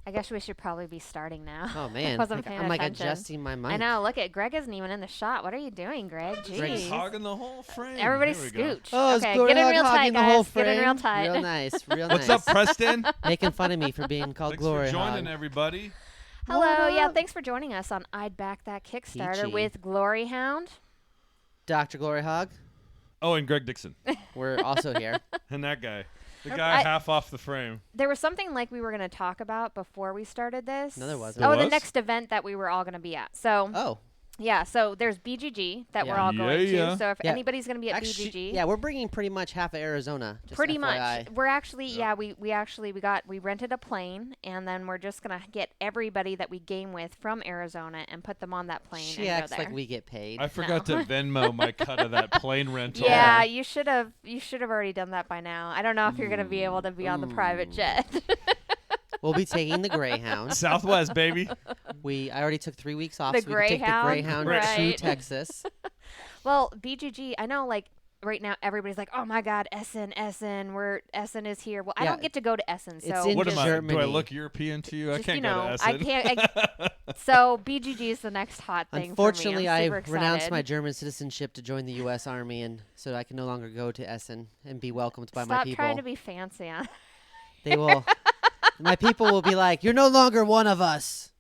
I guess we should probably be starting now. Oh man, Wasn't paying I'm like attention. adjusting my mic. I know. Look at Greg isn't even in the shot. What are you doing, Greg? Greg's Jeez. hogging the whole frame. Everybody Here we go. scooch. Oh, okay, it's get in real GloriHogg tight, the whole guys. Get in real frame. tight. Real nice, real What's nice. up, Preston? Making fun of me for being called Thanks Glory for joining, Hog. everybody. Hello. What Yeah, up? thanks for joining us on I'd Back That Kickstarter Peachy. with Gloryhoundd. DrGloryHogg. Oh, and Greg Dickson. We're also here. And that guy. The guy half off the frame. There was something like we were going to talk about before we started this. No, there wasn't. Oh, There the was? next event that we were all going to be at. So, Oh, yeah, so there's BGG that we're Yeah. all going Yeah. to. So if Yeah. anybody's going to be at actually, BGG. yeah, we're bringing pretty much half of Arizona. Just Pretty FYI. much. We're actually, Yep. we rented a plane, and then we're just going to get everybody that we game with from Arizona and put them on that plane She and acts go there. like we get paid. I forgot to Venmo my cut of that plane rental. Yeah, you should have already done that by now. I don't know if you're going to be able to be on the private Ooh. jet. We'll be taking the Greyhound. Southwest, baby. I already took 3 weeks off, The so we can take the Greyhound, Greyhound to right. Texas. Well, BGG, I know, like, right now everybody's like, oh my God, Essen, Essen is here. Well, I Yeah. don't get to go to Essen, It's so in What am I? Do I Germany. look European to you? I just, can't you go know, to I Essen. can't. So BGG is the next hot thing. Unfortunately, for me. I'm I super excited. renounced my German citizenship to join the U.S. Army, and so I can no longer go to Essen and be welcomed by my Stop people. trying to be fancy. Huh? They will. My people will be like, "You're no longer one of us."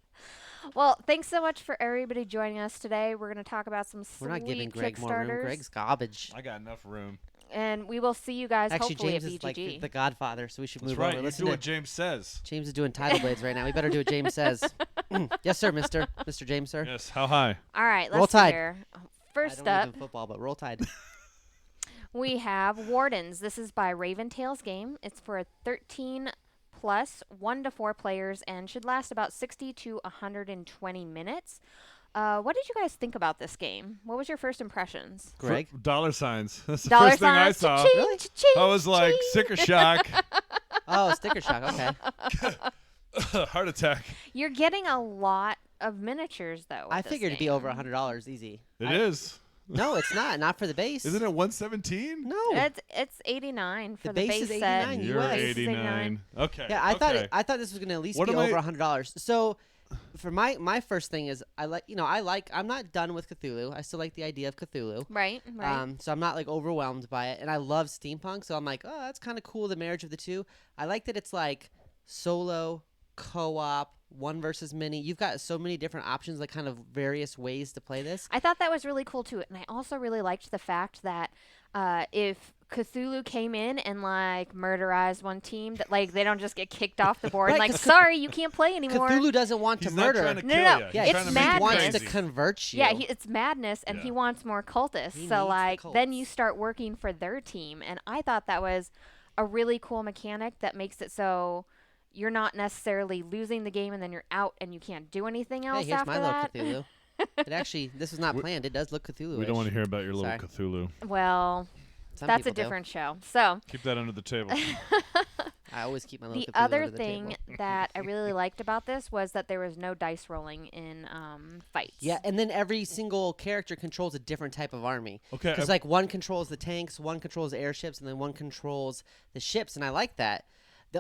Well, thanks so much for everybody joining us today. We're going to talk about some We're not giving sweet Greg more room. Kickstarters, Greg's garbage. I got enough room. and we will see you guys Actually, hopefully James at is BGG. like the Godfather, so we should That's move right. over. You Listen do to what James says. James is doing title blades right now. We better do what James says. Yes, sir, Mr. James, sir. Yes. How high? All right, Roll let's see Tide. here. I First don't up, live in football, but roll tide. we have Wardens. This is by Raventail's game. It's for a 13 plus 1 to 4 players and should last about 60 to 120 minutes. What did you guys think about this game? What was your first impressions? Greg. Dollar signs. That's the Dollar first thing I signs. saw. Cha-ching, Really? cha-ching, I was like, cha-ching. sticker shock. Oh, sticker shock. Okay. Heart attack. You're getting a lot of miniatures, though. with I this figured it'd be game. over $100 easy. It is. No, it's not. Not for the base. Isn't it 117? No. It's 89 for The the base base is set. 89 You're US. Base is 89. Okay. Yeah, I okay. thought this was gonna at least What be am I- over $100. So, for my first thing is I'm not done with Cthulhu. I still like the idea of Cthulhu. Right, right. So I'm not like overwhelmed by it, and I love steampunk. So I'm like, oh, that's kind of cool. The marriage of the two. I like that it's like solo, co-op, one versus many. You've got so many different options, like kind of various ways to play this. I thought that was really cool too, and I also really liked the fact that if Cthulhu came in and like murderized one team, that like they don't just get kicked off the board and Right, like, 'cause sorry, you can't play anymore. Cthulhu doesn't want He's to not murder. trying to No, kill no, you. no. Yeah, He's it's trying to he make you wants madness. to crazy. convert you. Yeah, it's madness, and he Yeah. wants more cultists. He so needs the like, then you cults. start working for their team, and I thought that was a really cool mechanic that makes it so you're not necessarily losing the game and then you're out and you can't do anything Hey, else here's after my little that. Cthulhu. It actually, this was not planned. It does look Cthulhu. We don't want to hear about your little Sorry. Cthulhu. Well, Some that's a people do. different show. So Keep that under the table. I always keep my little the Cthulhu other under the thing table. that I really liked about this was that there was no dice rolling in fights. Yeah, and then every single character controls a different type of army. Okay. Because like one controls the tanks, one controls the airships, and then one controls the ships, and I like that.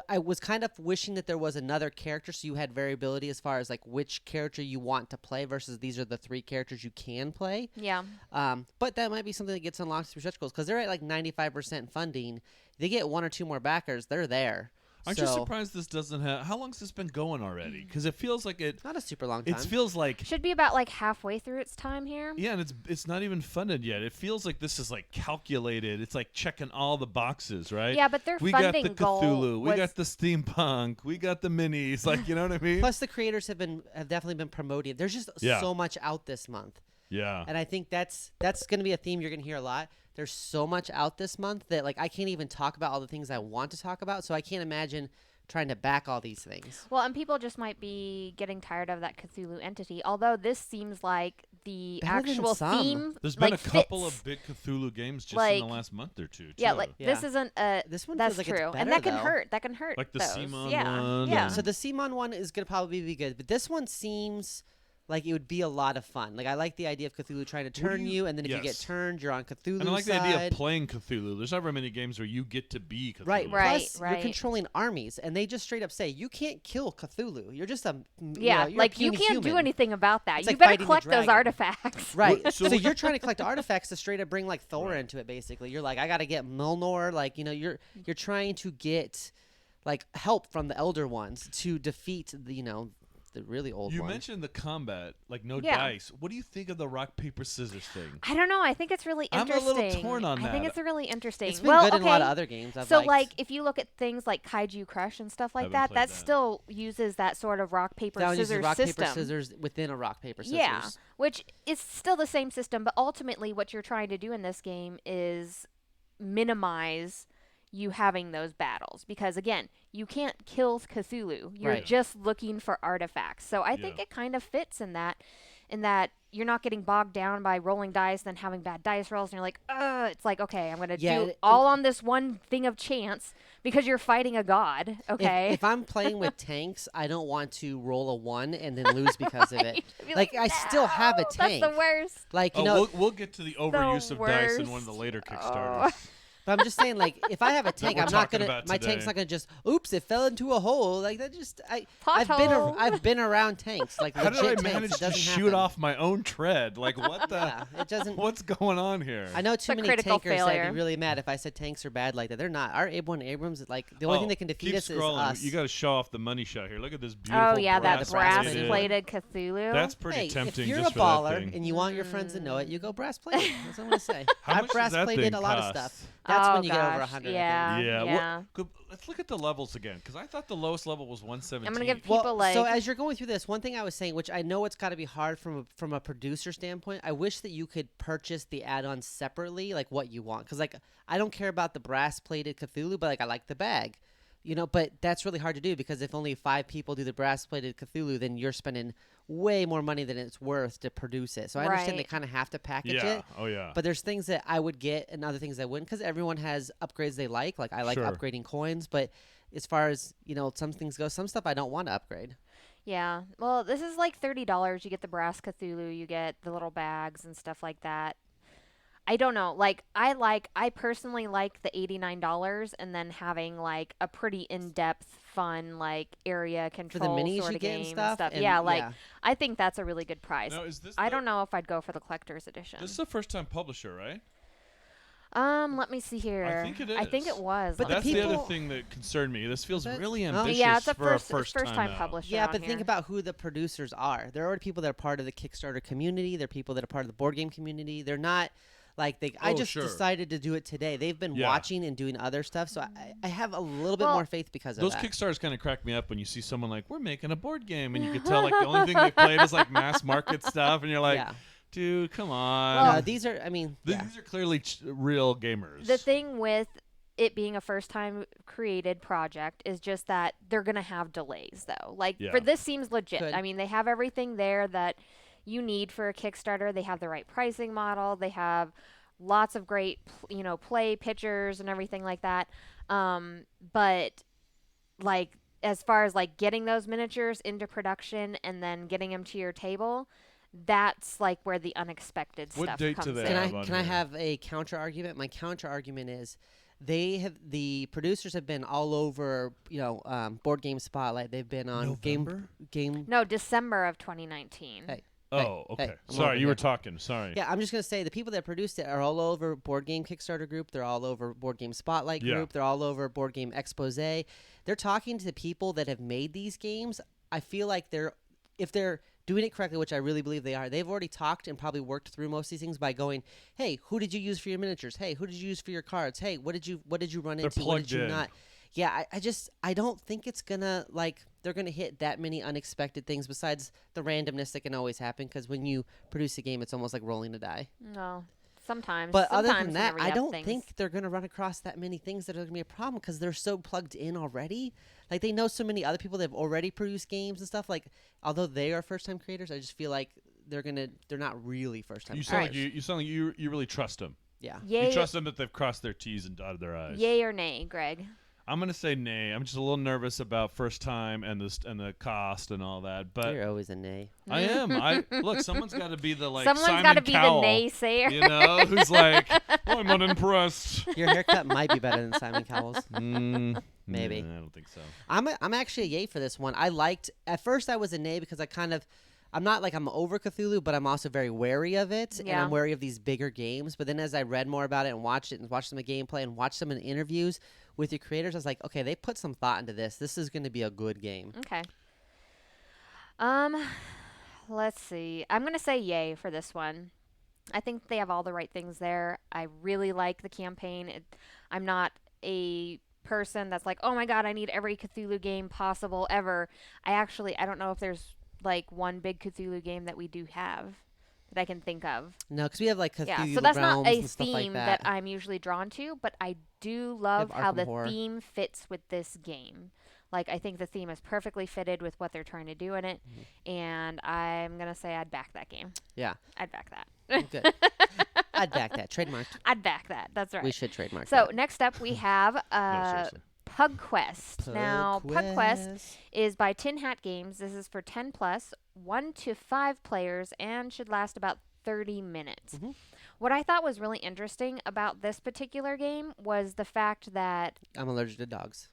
I was kind of wishing that there was another character so you had variability as far as like which character you want to play versus these are the 3 characters you can play. Yeah. But that might be something that gets unlocked through stretch goals because they're at like 95% funding. They get 1 or 2 more backers, they're there. Aren't you surprised this doesn't have? How long's this been going already? Because it feels like it. Not a super long time. It feels like. Should be about like halfway through its time here. Yeah, and it's not even funded yet. It feels like this is like calculated. It's like checking all the boxes, right? Yeah, but their we got funding the goal Cthulhu, we was got the steampunk, we got the minis. Like, you know what I mean? Plus, the creators have definitely been promoting. There's just Yeah. so much out this month. Yeah. And I think that's going to be a theme you're going to hear a lot. There's so much out this month that like I can't even talk about all the things I want to talk about. So I can't imagine trying to back all these things. Well, and people just might be getting tired of that Cthulhu entity. Although this seems like the Better than actual some. theme. There's been like, a couple fits. of big Cthulhu games just in Like- the last month or two. Yeah, too. like Yeah. this isn't a. This one That's feels like true, it's and better, that can though. hurt. That can hurt. Like the those. Simon yeah. one Yeah. and- So the Simon one is going to probably be good, but this one seems like it would be a lot of fun. Like I like the idea of Cthulhu trying to turn you, and then if you get Yes. turned, you're on Cthulhu's And I like side. the idea of playing Cthulhu. There's not very many games where you get to be Cthulhu. Right. Right, Plus, right. you're controlling armies, and they just straight up say you can't kill Cthulhu. You're just a Yeah, you're a like you puny can't do human. anything about that. It's You like better fighting the collect those dragon. artifacts. Right. Well, So, so- you're trying to collect artifacts to straight up bring like Thor Right. into it. Basically, you're like, I got to get Milnor. Like you're trying to get like help from the Elder Ones to defeat the the really old You ones. mentioned the combat, like no Yeah. dice. What do you think of the rock paper scissors thing? I don't know. I think it's really I'm a interesting. little torn on I think that. it's really interesting. It's been well, good okay. in a lot of other games. I've So, liked. like, if you look at things like Kaiju Crush and stuff like Haven't that, played that that. still uses that sort of rock paper that one uses scissors rock system. paper scissors within a rock paper scissors. Yeah, which is still the same system, but ultimately, what you're trying to do in this game is minimize you having those battles because again you can't kill Cthulhu, you're Right. just looking for artifacts. So I think Yeah. it kind of fits in that you're not getting bogged down by rolling dice then having bad dice rolls and you're like it's like okay I'm gonna Yeah, do all on this one thing of chance because you're fighting a god. Okay. If I'm playing with tanks, I don't want to roll a 1 and then lose because of it. You'd be Like, I still have a "No, tank." That's the worst. Like Oh, we'll get to the overuse of dice in one of the worst. later Oh. Kickstarters. But I'm just saying, like, if I have a tank, we're I'm not talking gonna. about My today. tank's not gonna just. Oops! It fell into a hole. Like that. Just I've Pothole. been around tanks. Like How legit did I tanks. manage It to doesn't shoot happen. off my own tread? Like what the? Yeah, it doesn't. What's going on here? I know too a many critical tankers that'd failure. be really mad if I said tanks are bad like that. They're not. Our Abe-1 Abrams, like the only thing that can defeat keep us scrolling. is us. You got to show off the money shot here. Look at this beautiful. Oh yeah, that brass-plated. brass-plated Cthulhu. That's pretty Hey, tempting. if you're just a for that baller thing. and you want your friends to know it, you go brass plated. That's what I'm gonna say. How I've much does brass that plated thing a lot of cost? stuff. That's oh, when you get over gosh, 100. Yeah. Yeah. Yeah. Let's look at the levels again, because I thought the lowest level was 117. I'm gonna give Well, people like so as you're going through this, one thing I was saying, which I know it's got to be hard from a producer standpoint, I wish that you could purchase the add-ons separately, like what you want, because like I don't care about the brass plated Cthulhu, but like I like the bag. But that's really hard to do because if only 5 people do the brass plated Cthulhu, then you're spending way more money than it's worth to produce it. So I understand they Right. kind of have to package Yeah. it. Oh yeah. But there's things that I would get and other things I wouldn't because everyone has upgrades they like. Like I like Sure. upgrading coins, but as far as some things go, some stuff I don't want to upgrade. Yeah. Well, this is like $30. You get the brass Cthulhu, you get the little bags and stuff like that. I don't know. Like I personally like the $89 and then having like a pretty in-depth fun like area control minis sort you of get and game stuff, and Yeah, like yeah. I think that's a really good price. Now, is this I the- don't know if I'd go for the collector's edition. This is the first time publisher, right? Let me see here. I think it I think is. it was. But the That's Let me the other people- thing that concerned me. This feels Is it? really Oh. ambitious Yeah, it's a for first a time out. publisher. Yeah, on but think here. about who the producers are. There are already people that are part of the Kickstarter community. They're people that are part of the board game community. They're not like I Oh, just sure. decided to do it today. They've been Yeah. watching and doing other stuff, so I have a little bit Well, more faith because of Those that. Kickstarters kind of crack me up when you see someone like, we're making a board game, and you can tell like the only thing they played is like mass market stuff, and you're like, yeah. dude, come on. No, these are. I mean, yeah. These are clearly real gamers. The thing with it being a first time created project is just that they're going to have delays though. Like Yeah. for this seems legit. Could. I mean, they have everything there that you need for a Kickstarter. They have the right pricing model. They have lots of great, play pictures and everything like that. But like as far as like getting those miniatures into production and then getting them to your table, that's like where the unexpected What stuff date do comes they in. Can have I on can I here? have a counter argument? My counter argument is the producers have been all over Board Game Spotlight. They've been on November? game. No, December of 2019. Hey. Oh, Hey, okay. I'm Sorry, over you were here. talking. Sorry. Yeah, I'm just gonna say the people that produced it are all over Board Game Kickstarter group. They're all over Board Game Spotlight Yeah. group. They're all over Board Game Expose. They're talking to the people that have made these games. I feel like if they're doing it correctly, which I really believe they are, they've already talked and probably worked through most of these things by going, hey, who did you use for your miniatures? Hey, who did you use for your cards? Hey, what did you run They're into? What plugged did you in. not? Yeah, I don't think it's gonna they're gonna hit that many unexpected things besides the randomness that can always happen because when you produce a game, it's almost like rolling a die. No, sometimes. But other sometimes than that, whenever you I have don't things. think they're going to run across that many things that are going to be a problem because they're so plugged in already. Like they know so many other people that have already produced games and stuff. Like although they are first time creators, I just feel like they're not really first time You creators. sound like you sound like you really trust them. Yeah. You Yay, trust them that they've crossed their T's and dotted their I's. yay or nay, Greg? I'm gonna say nay. I'm just a little nervous about first time and the cost and all that. But You're always a nay. I am. Look. Someone's got to be the Someone's Simon got to be Cowell, the naysayer. You know, who's like, I'm unimpressed. Your haircut might be better than Simon Cowell's. Maybe. I don't think so. I'm actually a yay for this one. I liked at first I was a nay because I'm not like I'm over Cthulhu, but I'm also very wary of it, and Yeah. I'm wary of these bigger games. But then as I read more about it and watched some of the gameplay and watched some of the interviews with your creators, I was like, okay, they put some thought into this. This is going to be a good game. Okay. Let's see. I'm going to say yay for this one. I think they have all the right things there. I really like the campaign. I'm not a person that's like, oh my god, I need every Cthulhu game possible ever. I don't know if there's like one big Cthulhu game that we do have that I can think of. No, because we have like Cthulhu Yeah, so that's not realms a and stuff theme like that I'm usually drawn to, but I do love how Arkham the Horror. theme fits with this game. Like, I think the theme is perfectly fitted with what they're trying to do in it, and I'm going to say I'd back that game. Yeah. I'd back that. Good. I'd back that. Trademarked. I'd back that. That's right. We should trademark So, that. next up we have No, seriously. Pug Quest. Now, Pug Quest is by Tin Hat Games. This is for 10 plus, 1 to 5 players, and should last about 30 minutes. Mhm. What I thought was really interesting about this particular game was the fact that I'm allergic to dogs.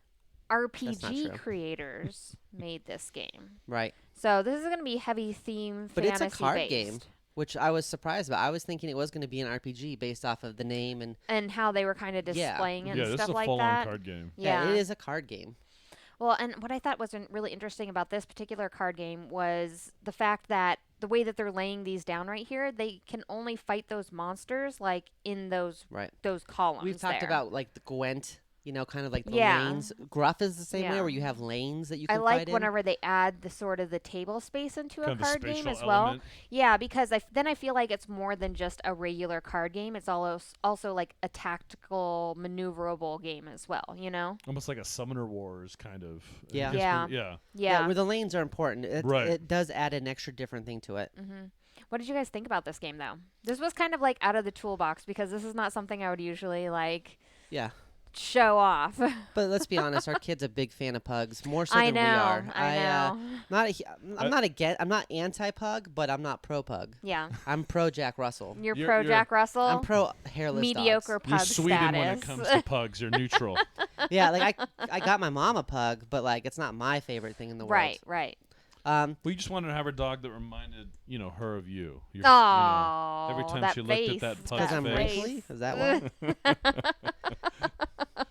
RPG true. creators made this game. Right. So this is going to be heavy theme But fantasy it's a card based. game, which I was surprised about. I was thinking it was going to be an RPG based off of the name and And how they were kind of Yeah. displaying it Yeah, and this is stuff a like full-on that. card game. Yeah. it is a card game. Well, and what I thought was really interesting about this particular card game was the fact that the way that they're laying these down right here, they can only fight those monsters like in those Right. columns. We've talked there. about like the Gwent, kind of like the Yeah. lanes. Gruff is the same way Yeah. where you have lanes that you I can like fight whenever they add the sort of the table space into Kind a of the card game spatial as well. element. Yeah, because then I feel like it's more than just a regular card game. It's also like a tactical, maneuverable game as well. You know? Almost like a Summoner Wars kind of. Yeah. I guess Yeah. yeah. Yeah. where the lanes are important. Right. It does add an extra different thing to it. Mm-hmm. What did you guys think about this game, though? This was kind of like out of the toolbox because this is not something I would usually like Yeah. show off. But let's be honest, our kid's a big fan of pugs, more so I than know. we are. I know. I'm not anti-pug, but I'm not pro-pug. Yeah. I'm pro Jack Russell. You're You're- pro you're- Jack Russell. I'm pro hairless mediocre dogs. You're pug Sweden status. when it comes to pugs. You're neutral. Yeah, like I got my mom a pug, but like it's not my favorite thing in the world. Right. Right. We just wanted to have a dog that reminded her of you. Oh, every time that she face. looked at that Because pug's I'm face. wrinkly? Is that why?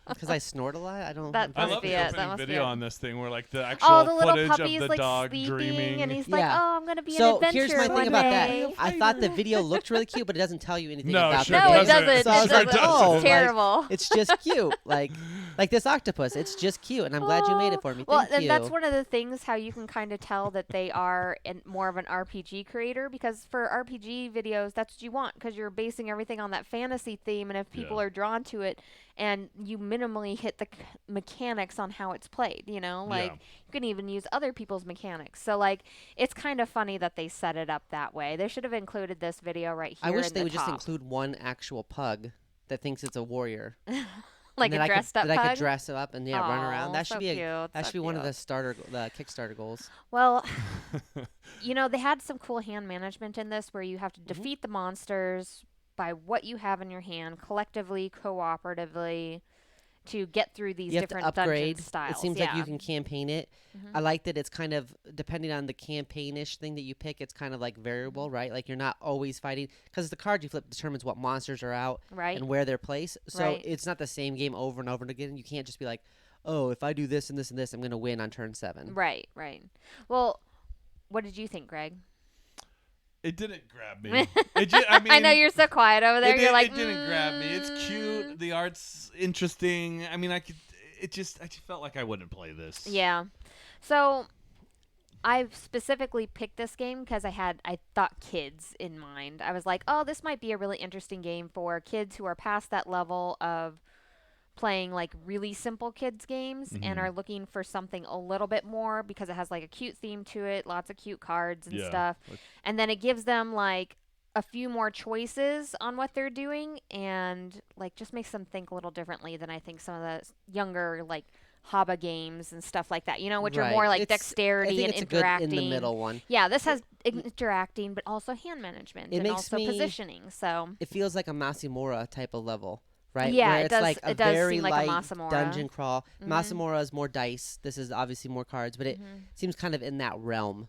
Because I snort a lot? I don't. That I must love be the it. That opening must be video it. on this thing where like the actual Oh, the little footage puppy's of the like dog sleeping, dreaming. and he's like, Yeah. "Oh, I'm gonna be So an adventurer here's my one thing about day." that. I thought the video looked really cute, but it doesn't tell you anything No, about sure the No, it game. doesn't. So I was it like, doesn't. oh, It's like, terrible. it's just cute. Like this octopus. It's just cute, and I'm glad you made it for me. Well, Thank and you. that's one of the things how you can kind of tell that they are more of an RPG creator, because for RPG videos, that's what you want, because you're basing everything on that fantasy theme, and if people Yeah. are drawn to it, and you minimally hit the mechanics on how it's played, like Yeah. you can even use other people's mechanics. So like it's kind of funny that they set it up that way. They should have included this video right here. I wish in they the would just top. include one actual pug that thinks it's a warrior. like And a that dressed up I pug. could dress it up and run around. Aw, That so should be cute, that so should be one of cute. the Kickstarter goals. Well, they had some cool hand management in this where you have to Mm-hmm. defeat the monsters by what you have in your hand, collectively, cooperatively, to get through these You have to different upgrade. dungeon styles. It seems like you can campaign it. Mhm. I like that it's kind of depending on the campaignish thing that you pick. It's kind of like variable, right? Like you're not always fighting because the card you flip determines what monsters are out Right. and where they're placed. So Right. it's not the same game over and over and again. You can't just be like, oh, if I do this and this and this, I'm gonna win on turn 7. Right, right. Well, what did you think, Greg? It didn't grab me. I mean, I know you're so quiet over there. You're like, it didn't grab me. It's cute. The art's interesting. I mean, I just felt like I wouldn't play this. Yeah. So I specifically picked this game because I thought kids in mind. I was like, oh, this might be a really interesting game for kids who are past that level of playing like really simple kids games and Mhm. are looking for something a little bit more because it has like a cute theme to it, lots of cute cards and Yeah. stuff. Like- And then it gives them like a few more choices on what they're doing, and like just makes them think a little differently than I think some of the younger like Haba games and stuff like that, which are more like I dexterity think and it's interacting. a good in the middle one. Yeah, this has interacting, but also hand management It and makes also me- positioning. So It feels like a Masamura type of level, right? Yeah, Where it it's does- like a it does very seem like a light Masamura. dungeon crawl. Mhm. Masamura is more dice. This is obviously more cards, but it seems kind of in that realm.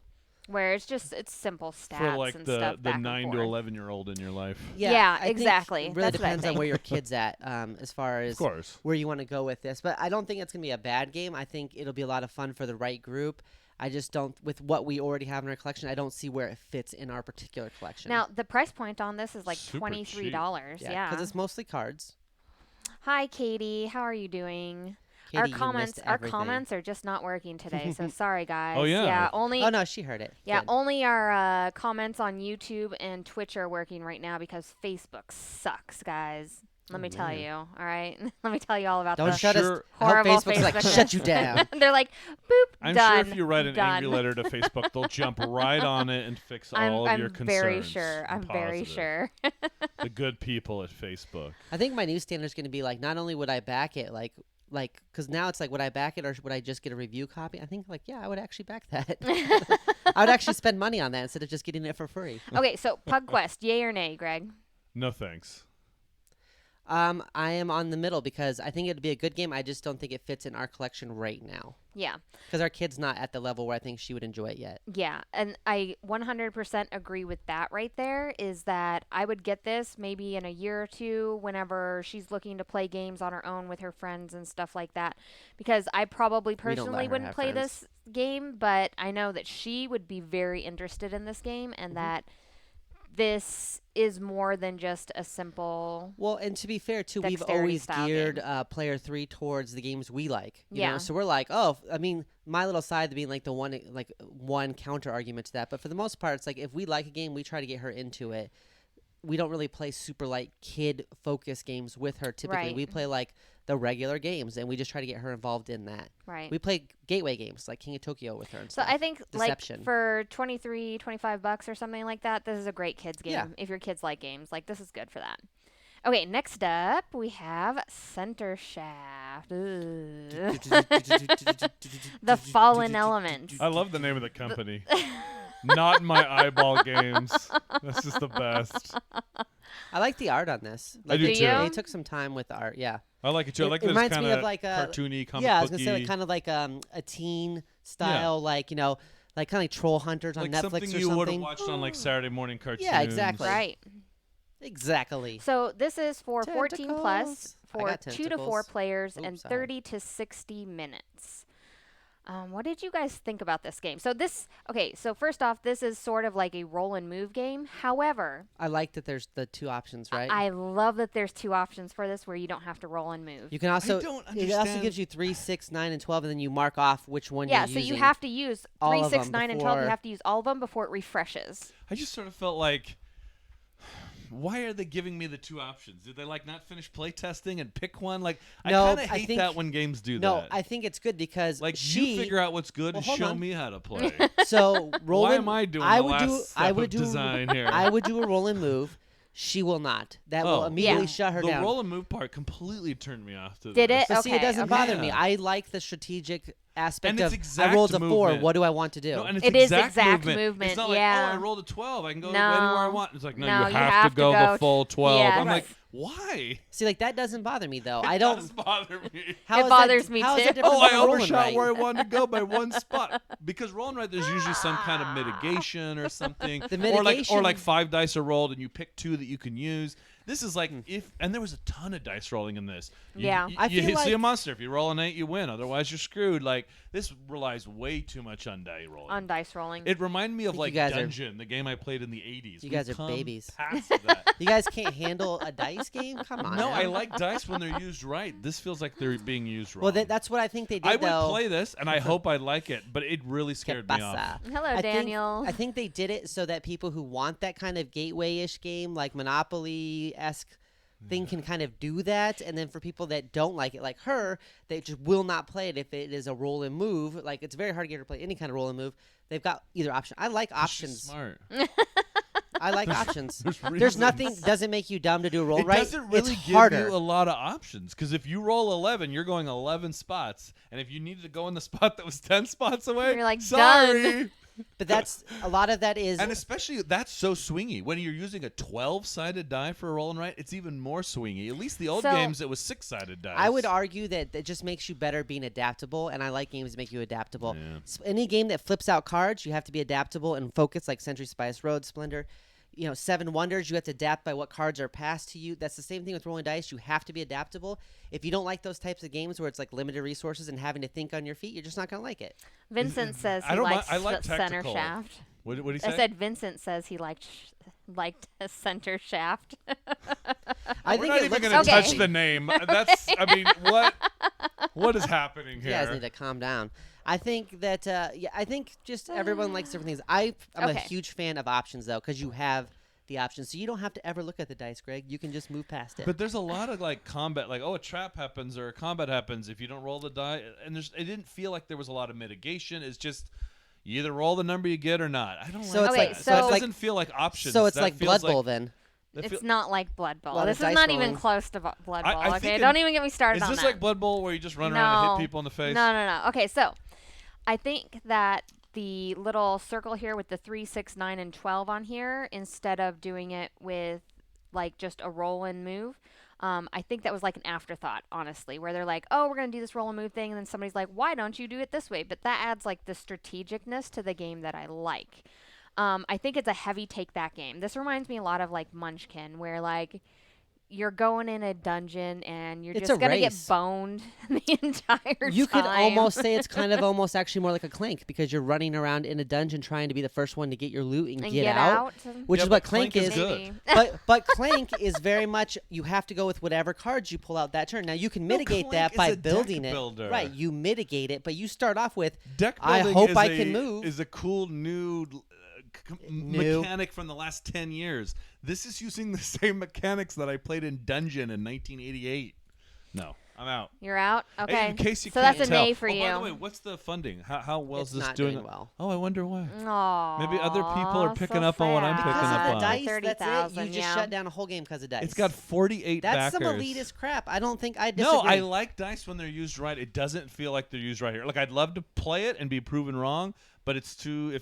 where it's simple stats For like and the stuff back and 9 to forth. 11-year-old in your life. Yeah, I think exactly. It really That's what I depends on think. where your kid's at, as far Of as course. where you want to go with this. But I don't think it's gonna be a bad game. I think it'll be a lot of fun for the right group. I just don't, with what we already have in our collection, I don't see where it fits in our particular collection. Now the price point on this is like Super $23. Yeah. because it's mostly cards. Hi, Katie. How are you doing? Katie, our you comments, missed our everything. comments are just not working today. So sorry, guys. Oh, yeah. Yeah. Only. Oh no, she heard it. Yeah, Good. only our comments on YouTube and Twitch are working right now because Facebook sucks, guys. Let me tell man. you. All right. Let me tell you all about Don't the shut us. Sure. I hope horrible Facebook's like Facebook. shut you down. They're like, boop, I'm done. sure if you write an done. angry letter to Facebook, they'll jump right on it and fix all of I'm your concerns. very sure. and I'm very positive. sure. The good people at Facebook. I think my new standard is going to be like, not only would I back it, like, because now it's like, would I back it or would I just get a review copy? I think like, yeah, I would actually back that. I would actually spend money on that instead of just getting it for free. Okay, so Pug Quest, yay or nay, Greg? No thanks. I am on the middle because I think it'd be a good game. I just don't think it fits in our collection right now Yeah. because our kid's not at the level where I think she would enjoy it yet. Yeah, and I 100% agree with that right there, is that I would get this maybe in a year or two whenever she's looking to play games on her own with her friends and stuff like that, because I probably don't let personally her wouldn't have play friends. this game, but I know that she would be very interested in this game, and that this is more than just a simple. Well, and to be fair, too, we've Dexterity always style geared game. player 3 towards the games we like. You Yeah. know? So we're like, oh, I mean, my little side being like the one counter argument to that. But for the most part, it's like if we like a game, we try to get her into it. We don't really play super like kid focused games with her. Typically, Right. we play like the regular games, and we just try to get her involved in that. Right. We play gateway games like King of Tokyo with her. And So stuff. I think Deception. like for $25 or something like that, this is a great kids game. Yeah. If your kids like games, like this is good for that. Okay, next up we have Centershaft. The Fallen Element. I love the name of the company. Not my eyeball games. That's just the best. I like the art on this. I do Do too. you? They took some time with the art. Yeah. I like it too. I It like that it's reminds kind me of of like a- cartoony, comic Yeah, I was gonna booky. say like, kind of like a teen style, like like kind of like Troll Hunters on like Netflix something or you would have something. watched on like Saturday morning cartoons. Yeah, exactly. Right. Exactly. So this is for 14 plus Tentacles. I for got 2 to 4 tentacles. players Oops, and sorry. 30 to 60 minutes. What did you guys think about this game? So so first off, this is sort of like a roll and move game. However, I like that there's the two options, right? I love that there's two options for this where you don't have to roll and move. You can also don't it also understand- gives you 3, 6, 9, and 12, and then you mark off which one Yeah, you're so using. you have to use all 3, of 6, them 9, and 12. You before- have to use all of them before it refreshes. I just sort of felt like, why are they giving me the two options? Did they like not finish play testing and pick one? Like No, I kind of I hate think- that when games do No, that. I think it's good because like she you figure out what's good Well, and hold show on. me how to play. so roll Why and- am I doing I the would last do step I of would do design here? I would do a roll and move. She will not. That will immediately Yeah. shut her the down. roll and move part completely turned me off. To Did this. it? But see, it Okay, doesn't okay. bother me. Yeah. I like the strategic aspect And it's of exact I rolled a 4. movement. What do I want to do? No, and it's It is exact exact movement. movement, It's not like, yeah. oh, I rolled a 12. I can go No. anywhere I want. It's like, no, No, you have to go the full 12. Yeah. I'm Right. like, why? See, like that doesn't bother me though. I It don't. does bother me. How It is that- bothers me how is too. that different Oh, I than rolling overshot right? where I wanted to go by one spot. Because rolling right, there's usually some kind of mitigation or something. The or mitigation- like 5 dice are rolled and you pick 2 that you can use. This is like and there was a ton of dice rolling in this. Yeah. I You feel see a like- monster. If you roll an 8, you win. Otherwise, you're screwed. Like this relies way too much on die rolling. On dice rolling. It reminded me of think like you guys are- Dungeon, the game I played in the 80s. You We've guys are come babies. Past that. You guys can't handle a dice game? Come on. No, now. I like dice when they're used right. This feels like they're being used wrong. Well, that's what I think they did. I would though. play this, and I hope I like it, but it really ¿Qué scared me off. pasa? Hello, I Daniel. Think, I think they did it so that people who want that kind of gateway-ish game, like Monopoly-esque thing, can kind of do that. And then for people that don't like it, like her, they just will not play it if it is a roll and move. Like, it's very hard to get her to play any kind of roll and move. They've got either option. I like She's options. smart. I like options. There's reasons. nothing doesn't make you dumb to do a roll It right. doesn't really it's give harder. you a lot of options because if you roll 11, you're going 11 spots, and if you needed to go in the spot that was 10 spots away, You're like, sorry. done. But that's a lot of that is. And especially that's so swingy when you're using a 12-sided die for a roll and write. It's even more swingy. At least the old So- games it was 6-sided dice. I would argue that it just makes you better being adaptable, and I like games that make you adaptable. Yeah. Any game that flips out cards, you have to be adaptable and focus, like Century Spice Road, Splendor. Seven Wonders, you have to adapt by what cards are passed to you. That's the same thing with rolling dice. You have to be adaptable. If you don't like those types of games where it's like limited resources and having to think on your feet, you're just not going to like it. Vincent says I he don't mi- likes I like Center tactical. Shaft. What did he say? I said Vincent says he liked Center Shaft. I We're think not it even looks going to Okay. touch the name. That's. I mean, what is happening You here? guys need to calm down. I think that I think just everyone likes different things. I'm a Okay. huge fan of options though, because you have the options, so you don't have to ever look at the dice, Greg. You can just move past it. But there's a lot of like combat, like a trap happens or a combat happens if you don't roll the die, and it didn't feel like there was a lot of mitigation. It's just you either roll the number you get or not. I don't So like it's Okay, that. so- So it it's doesn't feel like options. so it's That like feels Blood Bowl then. that It's feel- not like Blood Bowl. Lot of This is dice not rolling. even close to Blood Bowl. I Okay, think don't even get me started Is on this that. like Blood Bowl where you just run around and No. hit people in the face? No. Okay, so I think that the little circle here with the 3, 6, 9, and 12 on here, instead of doing it with like just a roll and move, I think that was like an afterthought, honestly, where they're like, oh, we're going to do this roll and move thing. And then somebody's like, why don't you do it this way? But that adds like the strategicness to the game that I like. I think it's a heavy take back game. This reminds me a lot of like Munchkin, where like you're going in a dungeon and you're It's just a going to get race. boned the entire You time. could almost say it's kind of almost actually more like a Clank, because you're running around in a dungeon trying to be the first one to get your loot and, and get out, which Yeah, is what but Clank Clank is is. good. Maybe. but Clank is very much you have to go with whatever cards you pull out that turn. Now you can No, mitigate Clank that is by a deck building it. builder. Right, you mitigate it, but you start off with Deck I building hope is I can move. Is a cool new New. mechanic from the last 10 years. This is using the same mechanics that I played in Dungeon in 1988. No, I'm out. You're out? Hey, Okay. in case you so can't that's a tell. nay for you. By the way, what's the funding? How well it's is this not doing? doing well. Oh, I wonder why. Aw, Maybe other people are picking so up on what I'm sad. picking because up of the on. dice. 30,000, That's it. You just yeah. shut down a whole game because of dice. It's got 48 That's backers. some elitist crap. I don't think I disagree. No, I like dice when they're used right. It doesn't feel like they're used right here. Like I'd love to play it and be proven wrong, but it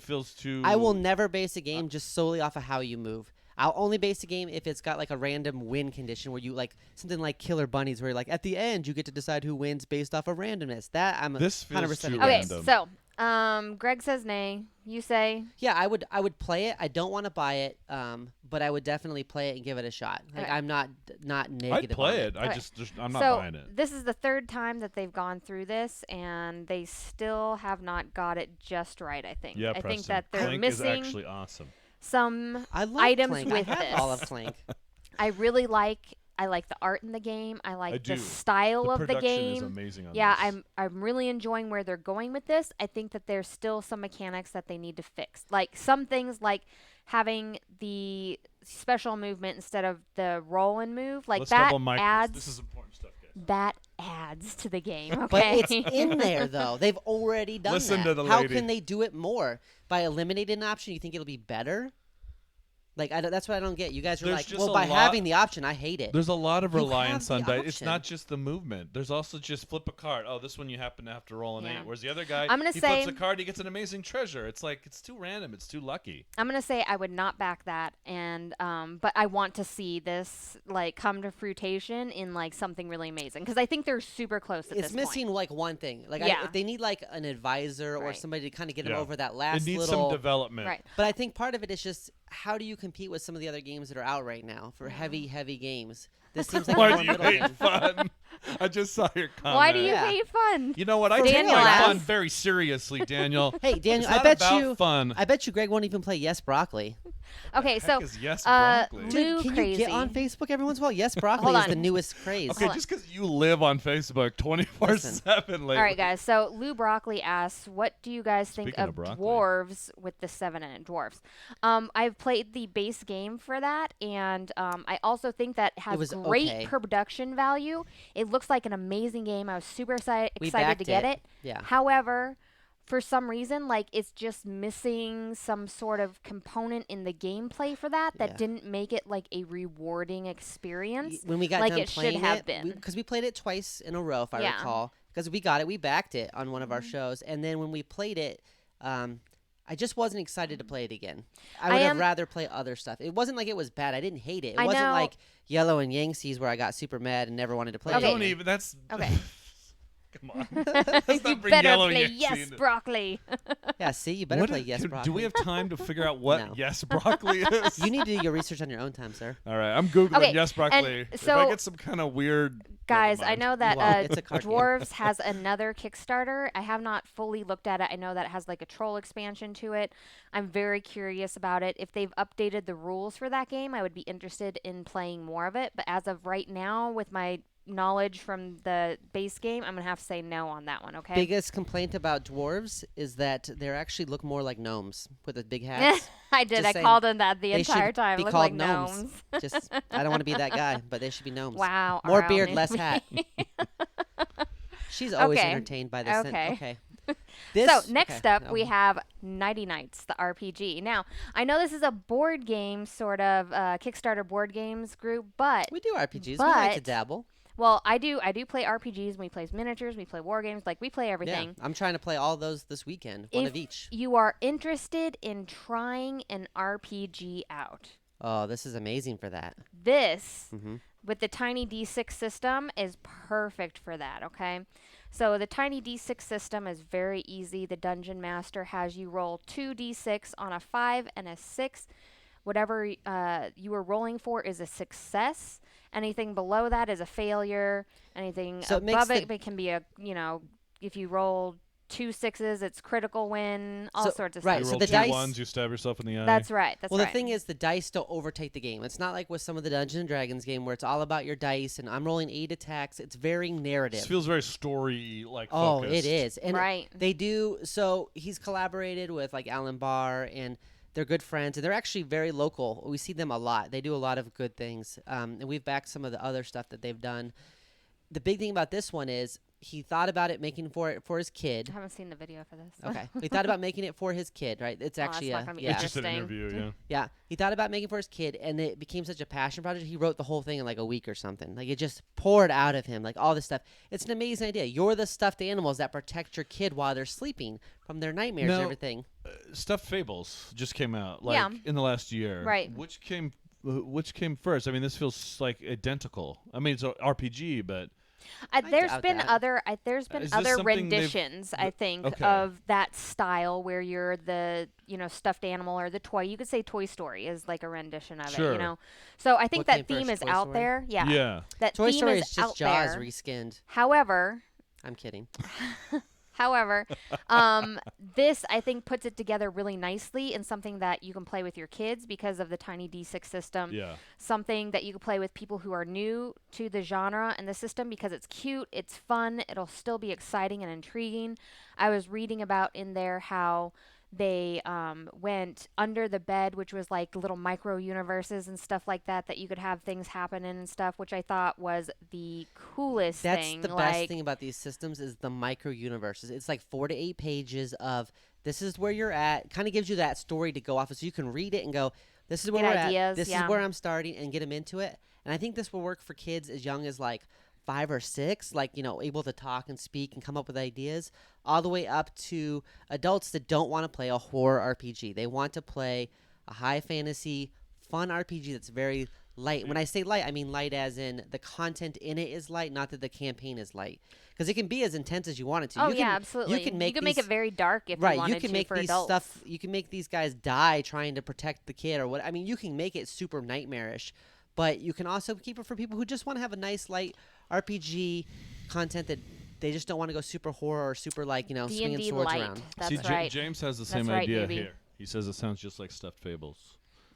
feels too. I will never base a game just solely off of how you move. I'll only base a game if it's got like a random win condition where you like something like Killer Bunnies, where like at the end you get to decide who wins based off of randomness. That I'm This feels 100% too Okay, against. random. so Greg says nay. You say Yeah, I would play it. I don't want to buy it, but I would definitely play it and give it a shot. Like Okay. I'm not negative. I'd play on it. Okay. I'm not so buying it. this is the third time that they've gone through this, and they still have not got it just right. I think. Yeah, I think Preston. that they're Clank missing is actually awesome. some I love items Clank. with I have this. all of Clank. I really like. I like the art in the game. I like I the do. style The of the production is game. amazing on Yeah, this. I'm really enjoying where they're going with this. I think that there's still some mechanics that they need to fix. Like some things like having the special movement instead of the roll and move. Like Let's that double mic this. adds This is important stuff, guys. that adds to the game. But Okay. it's in there though. They've already done Listen that. to the How lady. can they do it more? By eliminating an option, you think it'll be better? Like that's what I don't get. You guys are There's like, just well, a by lot- having the option, I hate it. There's a lot of You reliance have on the dice. It's not option. just the movement. There's also just flip a card. Oh, this one you happen to have to roll an Yeah. 8. Whereas the other guy, I'm gonna he say- flips a card, he gets an amazing treasure. It's like it's too random. It's too lucky. I'm gonna say I would not back that, and but I want to see this like come to fruition in like something really amazing because I think they're super close at It's this missing point. like one thing. Like Yeah. if they need like an advisor or Right. somebody to kind of get them Yeah. over that It last needs little. some development. Right. But I think part of it is just how do you compete with some of the other games that are out right now for heavy games? This seems like a Why more do you middle hate game. fun? I just saw your comment. Why do you Yeah. hate fun? You know what? I For take Daniel my asks- fun very seriously, Daniel. Hey Daniel, It's I not bet about you fun. I bet you Greg won't even play Yes Broccoli. Okay, so Heck is yes, uh, broccoli. Lou Dude, can crazy. you get on Facebook every once in a while? Yes Broccoli Hold is on. the newest craze. Okay, Hold just because you live on Facebook 24/7 lately. All right, guys. So Lou Broccoli asks, "What do you guys think Speaking of of broccoli. dwarves with the 7 in it? Dwarves. I've played the base game for that, and I also think that has was great okay. production value. It looks like an amazing game. I was super excited We to backed get it. it. Yeah. However, for some reason, like, it's just missing some sort of component in the gameplay for that Yeah. didn't make it like a rewarding experience. When we got like done it should playing have it, been. because we played it twice in a row, if I Yeah. recall, because we got it, we backed it on one of our shows, and then when we played it, I just wasn't excited to play it again. I would have rather play other stuff. It wasn't like it was bad. I didn't hate it. It I wasn't know. like Yellow and Yangtze's where I got super mad and never wanted to play I it. don't again. even. That's Okay. Come on. Let's You not bring better Yellow play Yankee Yes into- Broccoli. Yeah, see, you better What play is- Yes do, Broccoli. do we have time to figure out what No. Yes Broccoli is? You need to do your research on your own time, sir. All right, I'm googling Okay, Yes Broccoli. and If so- I get some kind of weird, Guys, never I mind. know that Well, it's a card game. Dwarves has another Kickstarter. I have not fully looked at it. I know that it has like a troll expansion to it. I'm very curious about it. If they've updated the rules for that game, I would be interested in playing more of it. But as of right now, with my knowledge from the base game, I'm going to have to say no on that one, okay? Biggest complaint about dwarves is that they actually look more like gnomes with the big hats. I did. Just I saying, called them that the they entire should time. be Look called like gnomes. gnomes. Just, I don't want to be that guy, but they should be gnomes. Wow. More Arl, beard, man. less hat. She's always Okay. entertained by this. Okay. Okay. So next up, Oh, we have Nighty Nights, the RPG. Now, I know this is a board game sort of Kickstarter board games group, but we do RPGs. We like to but- dabble. well, I do play RPGs. We play miniatures. We play war games. Like we play everything. Yeah, I'm trying to play all those this weekend. One If of each. you are interested in trying an RPG out, Oh, this is amazing for that. this Mhm. with the tiny D6 system is perfect for that, okay? So the tiny D6 system is very easy. The Dungeon Master has you roll 2d6 on a 5 and a 6. Whatever you were rolling for is a success. Anything below that is a failure. Anything So it makes above the- it can be a, if you roll 2 6s, it's critical win, all So- sorts of right, You stuff. so roll the two dice- ones, you stab yourself in the eye. That's right. That's Well, right. the thing is, the dice don't overtake the game. It's not like with some of the Dungeons and Dragons game where it's all about your dice and I'm rolling 8 attacks. It's very narrative. This feels very story like. Oh, focused. it is. And Right. they do. So he's collaborated with like Alan Barr, and they're good friends, and they're actually very local. We see them a lot. They do a lot of good things, and we've backed some of the other stuff that they've done. The big thing about this one is he thought about it making for his kid. I haven't seen the video for this. Okay, he thought about making it for his kid. Right? It's that's actually not gonna be yeah. It's just an Interesting. interview, yeah. Yeah, he thought about making it for his kid, and it became such a passion project. He wrote the whole thing in like a week or something. Like it just poured out of him, like all this stuff. It's an amazing idea. You're the stuffed animals that protect your kid while they're sleeping from their nightmares and Now- everything. Stuffed Fables just came out like Yeah. in the last year. Right. Which came first? I mean, this feels like identical. I mean, it's an RPG, but There's doubt been that. other there's been Is this other something they've- renditions, I think, okay. of that style where you're the stuffed animal or the toy. You could say Toy Story is like a rendition of it, Sure. So I think What that came theme first, is Toy out Story? there. Yeah. yeah. That Toy theme Story is is just out Jaws there. reskinned. However, I'm kidding. However, this I think puts it together really nicely in something that you can play with your kids because of the tiny D6 system. Yeah. Something that you can play with people who are new to the genre and the system because it's cute, it's fun, it'll still be exciting and intriguing. I was reading about in there how they went under the bed, which was like little micro universes and stuff like that that you could have things happen in and stuff, which I thought was the coolest That's thing. the best thing about these systems is the micro universes. It's like 4 to 8 pages of this is where you're at. Kind of gives you that story to go off of, so you can read it and go, this is where Get we're ideas, at. This yeah. is where I'm starting, and get them into it. And I think this will work for kids as young as like 5 or 6, like able to talk and speak and come up with ideas, all the way up to adults that don't want to play a horror RPG. They want to play a high fantasy, fun RPG that's very light. When I say light, I mean light as in the content in it is light, not that the campaign is light. Because it can be as intense as you want it to. Oh, you yeah, can, absolutely. You can make it very dark if right. you wanted You can to make for these adults. stuff. You can make these guys die trying to protect the kid or what. I mean, you can make it super nightmarish, but you can also keep it for people who just want to have a nice light RPG content that they just don't want to go super horror or super swinging D&D swords light. around. That's See, right. James has the That's same right, idea baby. here. He says it sounds just like Stuffed Fables.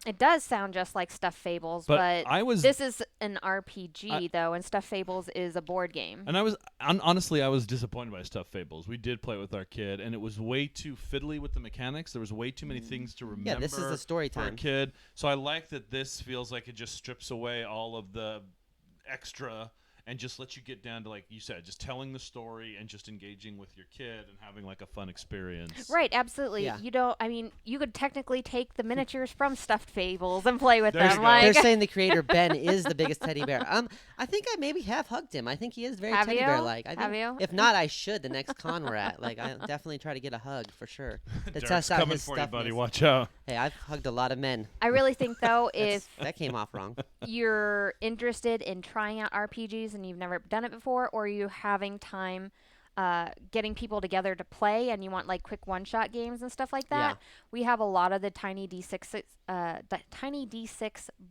It does sound just like Stuffed Fables, But but I was- this is an RPG though, and Stuffed Fables is a board game. And I was honestly, I was disappointed by Stuffed Fables. We did play it with our kid, and it was way too fiddly with the mechanics. There was way too many things to remember. Yeah, this is the story for a time. kid. So I like that this feels like it just strips away all of the extra and just let you get down to, like you said, just telling the story and just engaging with your kid and having like a fun experience. Right, absolutely. Yeah. You could technically take the miniatures from Stuffed Fables and play with There you them. go. Like, They're saying the creator Ben is the biggest teddy bear. I think I maybe have hugged him. I think he is very Have teddy you? bear like. Have you? If not, I should the next con we're at. Like I definitely try to get a hug for sure. To Derek's test out coming his for you, buddy. stuffness. Watch out. Hey, I've hugged a lot of men. I really think though, if That came off wrong. you're interested in trying out RPGs and you've never done it before, or you having time getting people together to play and you want like quick one-shot games and stuff like that, Yeah. we have a lot of the Tiny D6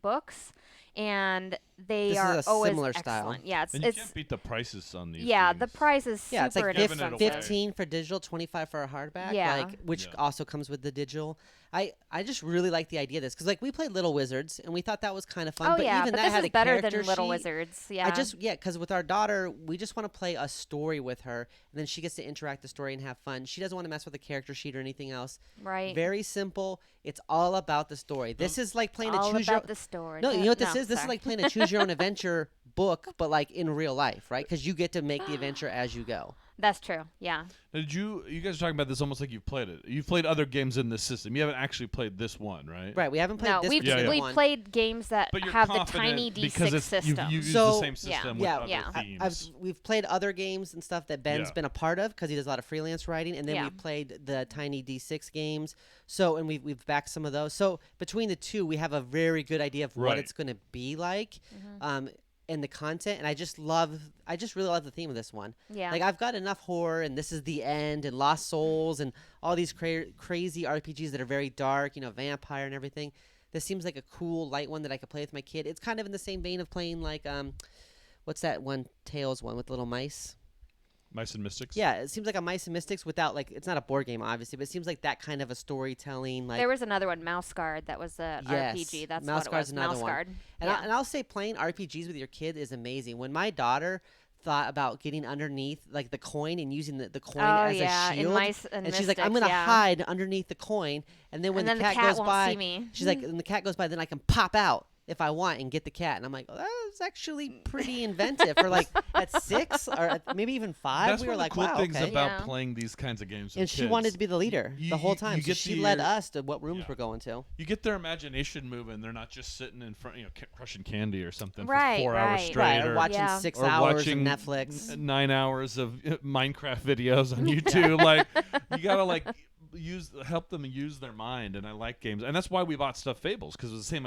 books, and they This are is a always similar style. excellent. Yeah, And you it's can't beat the prices on these. yeah, games. the price is Yeah, it's super like Giving it away. inexpensive. 15 for digital, 25 for a hardback. Yeah. Like which Yeah. also comes with the digital. I just really like the idea of this because like we played Little Wizards and we thought that was kind of fun. Oh but yeah, even but that this had is a better character than Little sheet. Wizards. Yeah, Because with our daughter, we just want to play a story with her, and then she gets to interact the story and have fun. She doesn't want to mess with the character sheet or anything else. right. Very simple. It's all about the story. This is like playing All a choose your. about the story. No, you know what this No, is? This is sorry. like playing a choose your own adventure book, but like in real life, right? Because you get to make the adventure as you go. That's true. Yeah. Now, you guys are talking about this almost like you've played it. You've played other games in this system. You haven't actually played this one, right? Right. We haven't played No, this we've particular we've one. played games that But you're have the confident Tiny because D6 it's, system. You've used So- the same system with Yeah. other Yeah. themes. We've played other games and stuff that Ben's Yeah. been a part of because he does a lot of freelance writing, and then Yeah. we've played the Tiny D6 games. So and we've backed some of those. So between the two, we have a very good idea of what Right. it's going to be like, Mm-hmm. and the content. And I just really love the theme of this one. Yeah. Like I've got enough horror, and This Is the End, and Lost Souls, and all these crazy RPGs that are very dark. You know, vampire and everything. This seems like a cool light one that I could play with my kid. It's kind of in the same vein of playing like what's that one Tales one with little mice? Mice and Mystics. Yeah, it seems like a Mice and Mystics without like it's not a board game obviously, but it seems like that kind of a storytelling. Like there was another one, Mouse Guard, that was a Yes, RPG. That's Mouse what it Guard's was. another Mouse one. Guard. and, Yeah. I'll say playing RPGs with your kid is amazing. When my daughter thought about getting underneath like the coin and using the coin Oh as yeah, a in shield, Mice and she's like, I'm gonna Mystics, yeah. hide underneath the coin, and then when And the then cat, the cat goes won't by, see me. she's like, when the cat goes by, then I can pop out if I want and get the cat. And I'm like, oh, that's actually pretty inventive for like at 6 or maybe even 5. That's we one were of the like, cool wow, things okay. about Yeah. playing these kinds of games. And with she kids. wanted to be the leader You- the whole you- time, you so get she to led your- us to what rooms Yeah. we're going to. You get their imagination moving. They're not just sitting in front, crushing candy or something Right, for 4 hours right. straight, Right, or or watching Yeah. 6 or hours watching of Netflix. 9 hours of Minecraft videos on YouTube. Like you gotta help them use their mind. And I like games, and that's why we bought Stuffed Fables, because it was the same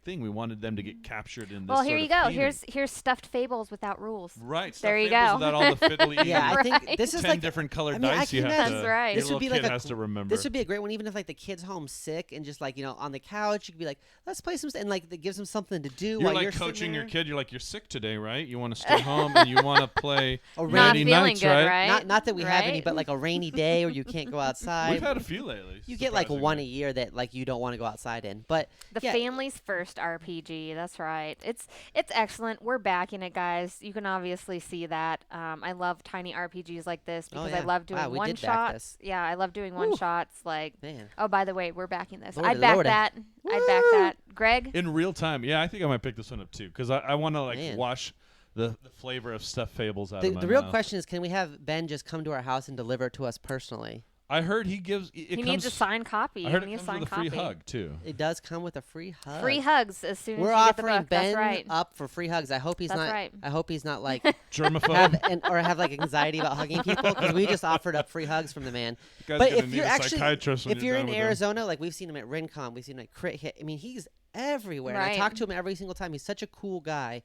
thing. We wanted them to get captured in this. Well, here sort you of go. feeling. Here's Stuffed Fables without rules. Right. There you Fables go. Without all the fiddly. Yeah, I think Right. this is 10 like different colored I mean, I dice you can have imagine- to. That's right. Your This would little be kid like a has to remember. This would be a great one, even if like the kid's homesick and just like on the couch, you could be like, let's play some, and like that gives them something to do You're while like you're coaching sitting your there. kid. You're like, you're sick today, right? You want to stay home and you want to play A Not Rainy feeling Nights, good, right? Not that we have any, Right? but like a rainy day or you can't go outside. We've had a few lately. You get like one a surprisingly. year that like you don't want to go outside in, but The yeah, family's first RPG. That's right. It's excellent. We're backing it, guys. You can obviously see that. I love tiny RPGs like this Oh, because yeah. I love doing Wow, we one did back this. shots. Yeah, I love doing one shots. Like, man. oh, by the way, we're backing this. Lordy, I'd back Lordy. that. I'd back that. Greg. In real time, yeah, I think I might pick this one up too, because I want to like Man. wash the flavor of Stuffed Fables out The, of my the real mouth. question is, can we have Ben just come to our house and deliver it to us personally? I heard he gives. It He comes, needs a signed copy. I heard He it needs a comes with signed a free copy. hug too. It does come with a free hug. Free hugs as soon We're as you get the offering book. Ben That's right. up for free hugs. I hope he's That's not. right. I hope he's not like Germaphobe. have like anxiety about hugging people because we just offered up free hugs from the man. You guys But gonna if need you're a actually, psychiatrist when if you're done in with him. Arizona, like we've seen him at Rincon, we've seen him at Crit Hit. I mean, he's everywhere. And I Right. talk to him every single time. He's such a cool guy,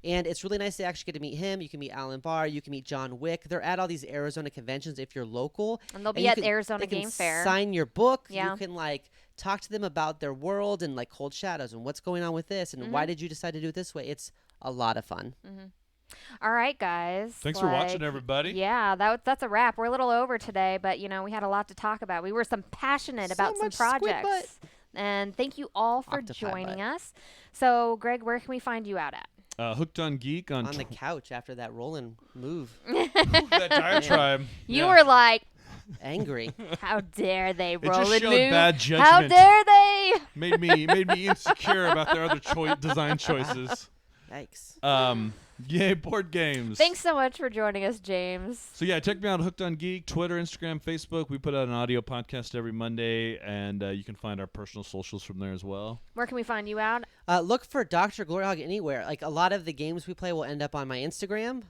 and it's really nice to actually get to meet him. You can meet Alan Barr. You can meet John Wick. They're at all these Arizona conventions if you're local. And they'll be you at can- Arizona they can Game Fair. Sign your book. Yeah. You can like talk to them about their world and like Cold Shadows and what's going on with this and why did you decide to do it this way. It's a lot of fun. All right, guys. Thanks for watching, like, everybody. Yeah, that's a wrap. We're a little over today, but we had a lot to talk about. We were passionate So about some much squid butt. projects. And thank you all for Octopi joining butt. us. So, Greg, where can we find you out at? Hooked on Geek on, On the couch after that rolling move. that diatribe. You Yeah. were like, Angry. how dare they It roll just and showed move? bad How judgment. dare they? made me insecure about their other design choices. Yikes. Yay, board games. Thanks so much for joining us, James. So yeah, check me out, Hooked on Geek, Twitter, Instagram, Facebook. We put out an audio podcast every Monday, and you can find our personal socials from there as well. Where can we find you out? Look for DrGloryHogg anywhere. Like a lot of the games we play will end up on my Instagram,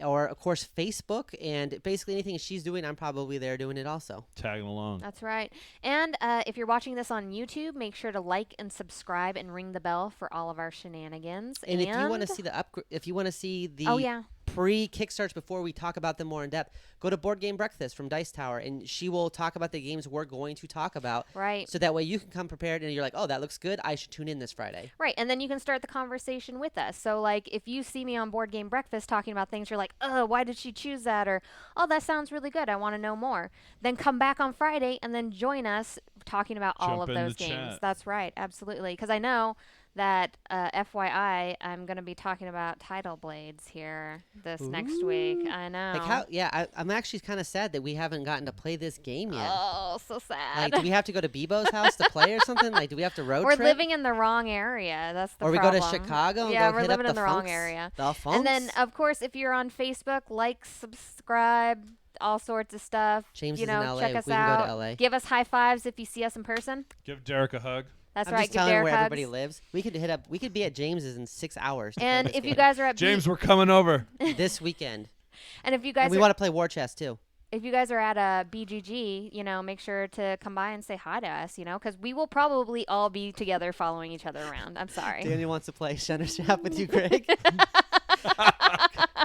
or of course Facebook, and basically anything she's doing, I'm probably there doing it also. Tagging along. That's right. And if you're watching this on YouTube, make sure to like and subscribe and ring the bell for all of our shenanigans. And if you want to see if you want to see the pre-Kickstarts before we talk about them more in depth, go to Board Game Breakfast from Dice Tower, and she will talk about the games we're going to talk about. Right. So that way you can come prepared, and you're like, oh, that looks good. I should tune in this Friday. Right. And then you can start the conversation with us. So, like, if you see me on Board Game Breakfast talking about things, you're like, oh, why did she choose that? Or, oh, that sounds really good. I want to know more. Then come back on Friday and then join us talking about all of Jump in those the games. chat. That's right. Absolutely. Because I know that FYI, I'm going to be talking about Title Blades here this next week. I know. Like how? Yeah, I'm actually kind of sad that we haven't gotten to play this game yet. Oh, so sad. Like, do we have to go to Bebo's house to play or something? Like, do we have to road We're trip? living in the wrong area. That's the or we problem. go to Chicago and Yeah, go we're hit living up in the the wrong Funks? area. The Funks? And then, of course, if you're on Facebook, like, subscribe, all sorts of stuff. James you is know, in LA. check us We can out. go to LA. Give us high fives if you see us in person. Give Derek a hug. That's I'm right. just Give telling Derek where hugs. everybody lives. We could hit up. We could be at James's in 6 hours. to play And this if you game guys are at James, we're coming over. this weekend, and if you and guys we are, want to play War Chest too. if you guys are at a BGG, you know, make sure to come by and say hi to us. You know, because we will probably all be together following each other around. I'm sorry. Daniel wants to play Centershaft with you, Greg.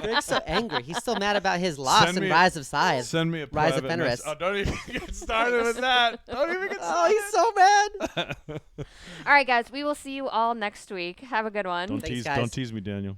Greg's so angry. He's still mad about his loss Send in me- Rise of Size. Send me a Rise of private Fenris. message. Oh, don't even get started with that. Don't even get Oh, started. he's so mad. All right, guys. We will see you all next week. Have a good one. Don't Thanks, tease. guys. Don't tease me, Daniel.